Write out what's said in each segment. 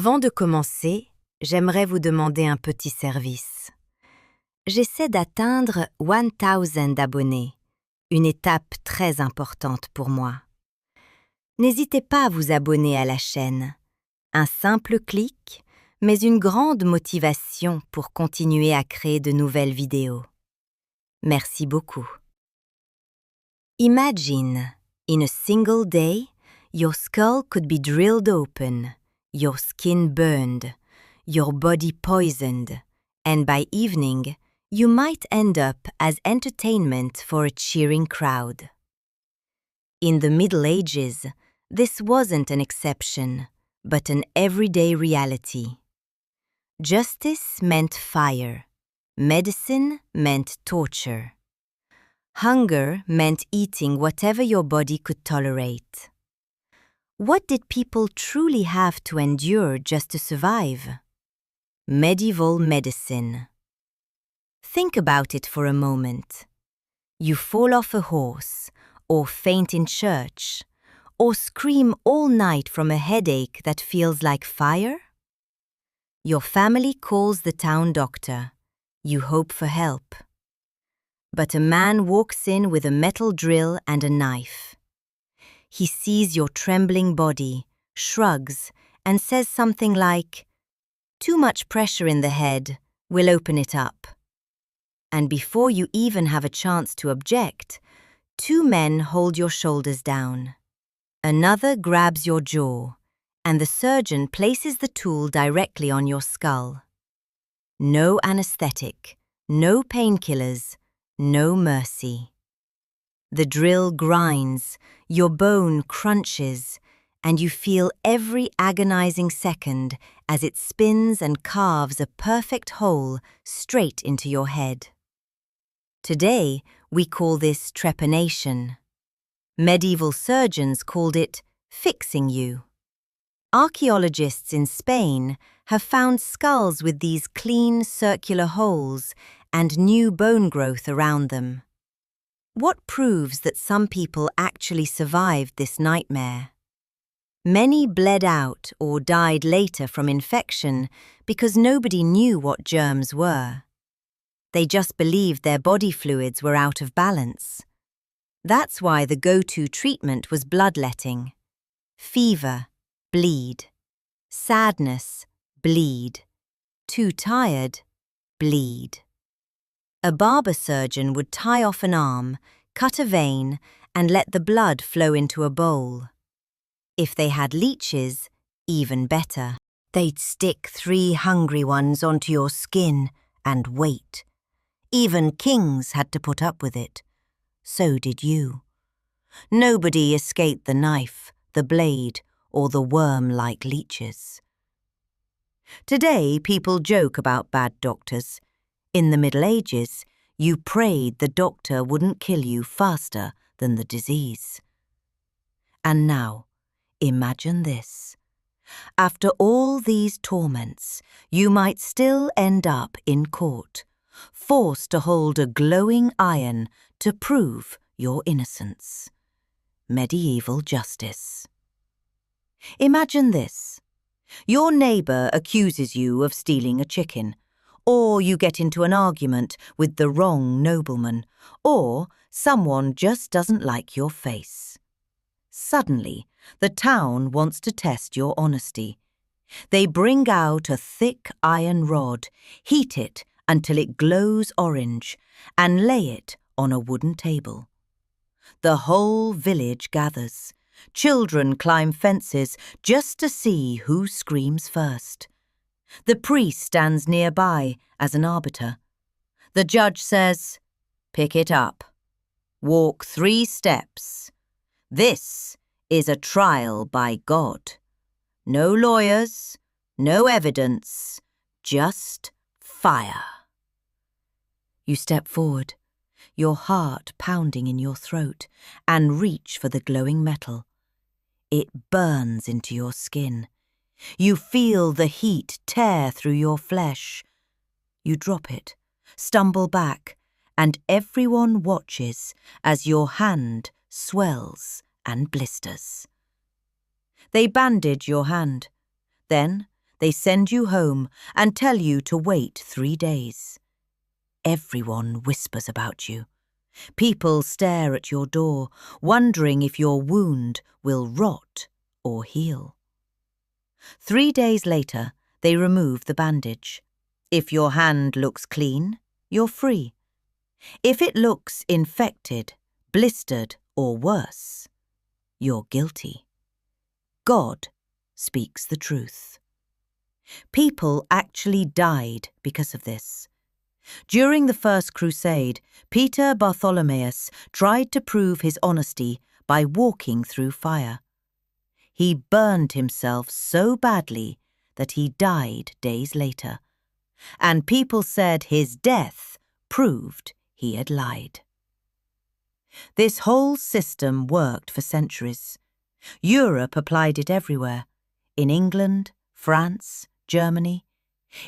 Avant de commencer, j'aimerais vous demander un petit service. J'essaie d'atteindre 1000 abonnés, une étape très importante pour moi. N'hésitez pas à vous abonner à la chaîne. Un simple clic, mais une grande motivation pour continuer à créer de nouvelles vidéos. Merci beaucoup. Imagine, in a single day, your skull could be drilled open, your skin burned, your body poisoned, and by evening, you might end up as entertainment for a cheering crowd. In the Middle Ages, this wasn't an exception, but an everyday reality. Justice meant fire. Medicine meant torture. Hunger meant eating whatever your body could tolerate. What did people truly have to endure just to survive? Medieval medicine. Think about it for a moment. You fall off a horse, or faint in church, or scream all night from a headache that feels like fire? Your family calls the town doctor. You hope for help. But a man walks in with a metal drill and a knife. He sees your trembling body, shrugs, and says something like, "Too much pressure in the head, we'll open it up." And before you even have a chance to object, two men hold your shoulders down. Another grabs your jaw, and the surgeon places the tool directly on your skull. No anesthetic, no painkillers, no mercy. The drill grinds, your bone crunches, and you feel every agonizing second as it spins and carves a perfect hole straight into your head. Today, we call this trepanation. Medieval surgeons called it fixing you. Archaeologists in Spain have found skulls with these clean circular holes and new bone growth around them. What proves that some people actually survived this nightmare? Many bled out or died later from infection because nobody knew what germs were. They just believed their body fluids were out of balance. That's why the go-to treatment was bloodletting. Fever, bleed. Sadness, bleed. Too tired, bleed. A barber surgeon would tie off an arm, cut a vein, and let the blood flow into a bowl. If they had leeches, even better. They'd stick 3 hungry ones onto your skin and wait. Even kings had to put up with it. So did you. Nobody escaped the knife, the blade, or the worm-like leeches. Today, people joke about bad doctors. In the Middle Ages, you prayed the doctor wouldn't kill you faster than the disease. And now, imagine this. After all these torments, you might still end up in court, forced to hold a glowing iron to prove your innocence. Medieval justice. Imagine this. Your neighbour accuses you of stealing a chicken, or you get into an argument with the wrong nobleman, or someone just doesn't like your face. Suddenly, the town wants to test your honesty. They bring out a thick iron rod, heat it until it glows orange, and lay it on a wooden table. The whole village gathers. Children climb fences just to see who screams first. The priest stands nearby as an arbiter. The judge says, "Pick it up. Walk 3 steps. This is a trial by God. No lawyers, no evidence, just fire." You step forward, your heart pounding in your throat, and reach for the glowing metal. It burns into your skin. You feel the heat tear through your flesh. You drop it, stumble back, and everyone watches as your hand swells and blisters. They bandage your hand. Then they send you home and tell you to wait 3 days. Everyone whispers about you. People stare at your door, wondering if your wound will rot or heal. 3 days later, they remove the bandage. If your hand looks clean, you're free. If it looks infected, blistered, or worse, you're guilty. God speaks the truth. People actually died because of this. During the First Crusade, Peter Bartholomaeus tried to prove his honesty by walking through fire. He burned himself so badly that he died days later, and people said his death proved he had lied. This whole system worked for centuries. Europe applied it everywhere, in England, France, Germany.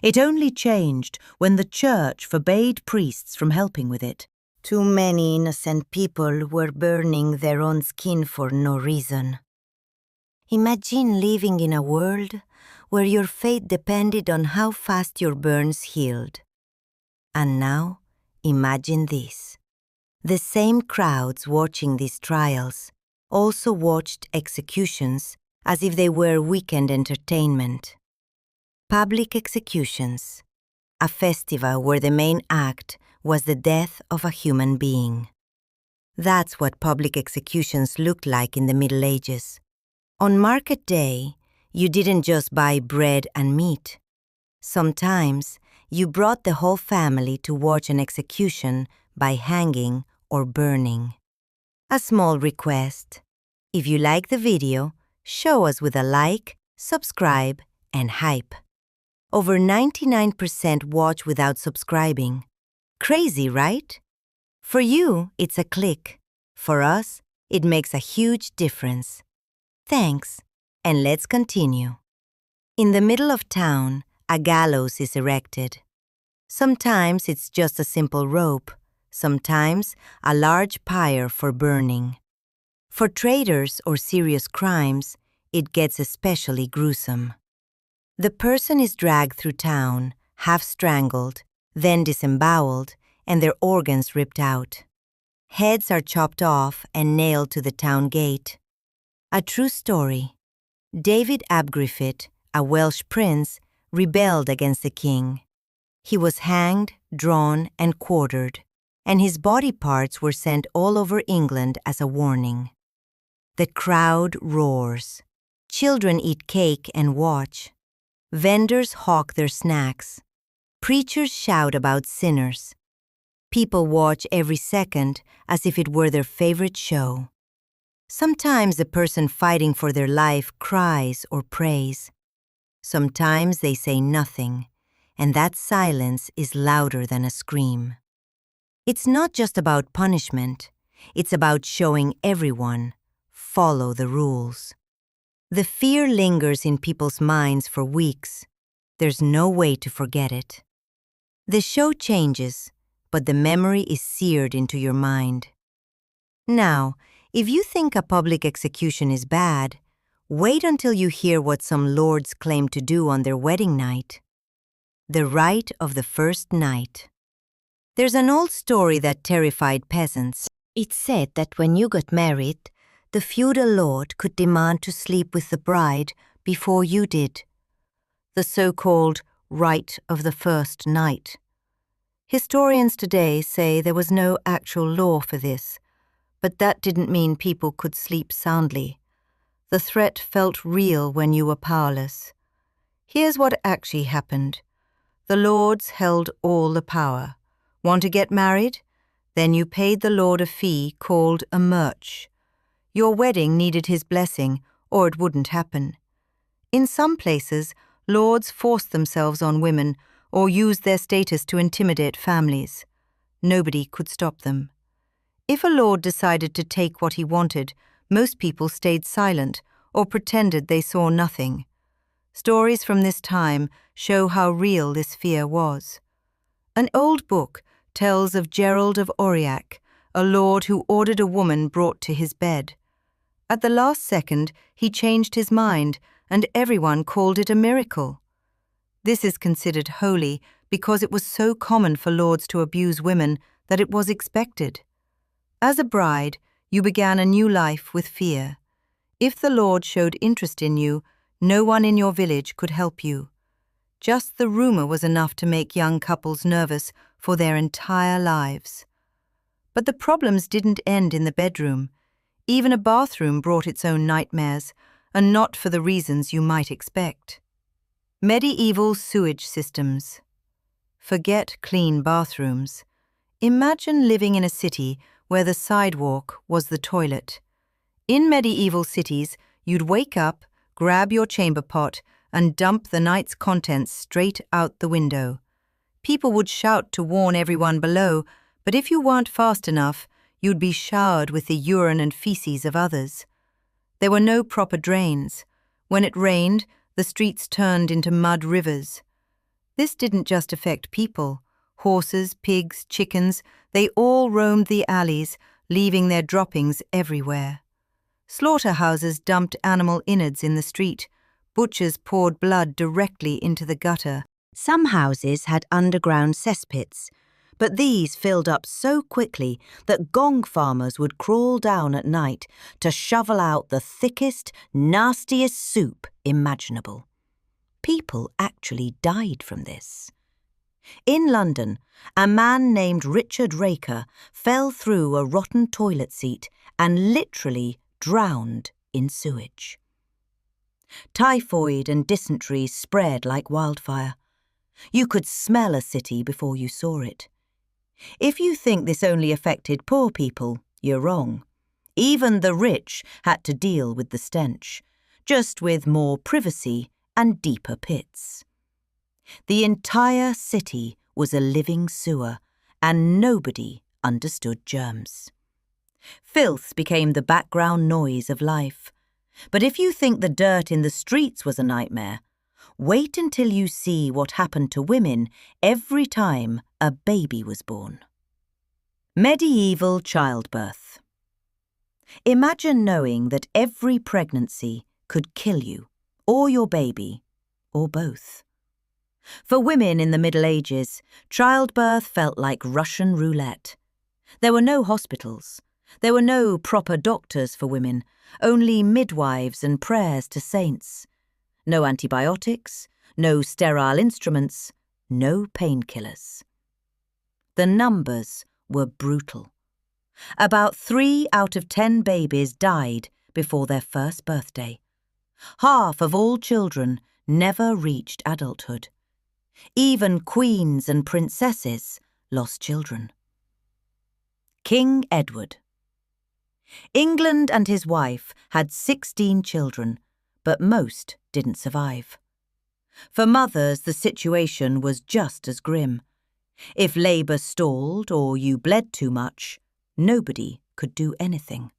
It only changed when the church forbade priests from helping with it. Too many innocent people were burning their own skin for no reason. Imagine living in a world where your fate depended on how fast your burns healed. And now, imagine this. The same crowds watching these trials also watched executions as if they were weekend entertainment. Public executions, a festival where the main act was the death of a human being. That's what public executions looked like in the Middle Ages. On market day, you didn't just buy bread and meat. Sometimes, you brought the whole family to watch an execution by hanging or burning. A small request. If you like the video, show us with a like, subscribe, and hype. Over 99% watch without subscribing. Crazy, right? For you, it's a click. For us, it makes a huge difference. Thanks, and let's continue. In the middle of town, a gallows is erected. Sometimes it's just a simple rope, sometimes a large pyre for burning. For traitors or serious crimes, it gets especially gruesome. The person is dragged through town, half strangled, then disemboweled, and their organs ripped out. Heads are chopped off and nailed to the town gate. A true story. David ap Griffith, a Welsh prince, rebelled against the king. He was hanged, drawn, and quartered, and his body parts were sent all over England as a warning. The crowd roars. Children eat cake and watch. Vendors hawk their snacks. Preachers shout about sinners. People watch every second as if it were their favorite show. Sometimes the person fighting for their life cries or prays. Sometimes they say nothing, and that silence is louder than a scream. It's not just about punishment, it's about showing everyone, follow the rules. The fear lingers in people's minds for weeks. There's no way to forget it. The show changes, but the memory is seared into your mind. Now, if you think a public execution is bad, wait until you hear what some lords claim to do on their wedding night. The rite of the first night. There's an old story that terrified peasants. It said that when you got married, the feudal lord could demand to sleep with the bride before you did. The so-called rite of the first night. Historians today say there was no actual law for this, but that didn't mean people could sleep soundly. The threat felt real when you were powerless. Here's what actually happened. The lords held all the power. Want to get married? Then you paid the lord a fee called a murch. Your wedding needed his blessing, or it wouldn't happen. In some places, lords forced themselves on women or used their status to intimidate families. Nobody could stop them. If a lord decided to take what he wanted, most people stayed silent or pretended they saw nothing. Stories from this time show how real this fear was. An old book tells of Gerald of Aurillac, a lord who ordered a woman brought to his bed. At the last second, he changed his mind, and everyone called it a miracle. This is considered holy because it was so common for lords to abuse women that it was expected. As a bride, you began a new life with fear. If the lord showed interest in you, no one in your village could help you. Just the rumor was enough to make young couples nervous for their entire lives. But the problems didn't end in the bedroom. Even a bathroom brought its own nightmares, and not for the reasons you might expect. Medieval sewage systems. Forget clean bathrooms. Imagine living in a city where the sidewalk was the toilet. In medieval cities, you'd wake up, grab your chamber pot, and dump the night's contents straight out the window. People would shout to warn everyone below, but if you weren't fast enough, you'd be showered with the urine and feces of others. There were no proper drains. When it rained, the streets turned into mud rivers. This didn't just affect people. Horses, pigs, chickens, they all roamed the alleys, leaving their droppings everywhere. Slaughterhouses dumped animal innards in the street. Butchers poured blood directly into the gutter. Some houses had underground cesspits, but these filled up so quickly that gong farmers would crawl down at night to shovel out the thickest, nastiest soup imaginable. People actually died from this. In London, a man named Richard Raker fell through a rotten toilet seat and literally drowned in sewage. Typhoid and dysentery spread like wildfire. You could smell a city before you saw it. If you think this only affected poor people, you're wrong. Even the rich had to deal with the stench, just with more privacy and deeper pits. The entire city was a living sewer, and nobody understood germs. Filth became the background noise of life. But if you think the dirt in the streets was a nightmare, wait until you see what happened to women every time a baby was born. Medieval childbirth. Imagine knowing that every pregnancy could kill you, or your baby, or both. For women in the Middle Ages, childbirth felt like Russian roulette. There were no hospitals. There were no proper doctors for women, only midwives and prayers to saints. No antibiotics, no sterile instruments, no painkillers. The numbers were brutal. About 3 out of 10 babies died before their first birthday. Half of all children never reached adulthood. Even queens and princesses lost children. King Edward. England and his wife had 16 children, but most didn't survive. For mothers, the situation was just as grim. If labour stalled or you bled too much, nobody could do anything.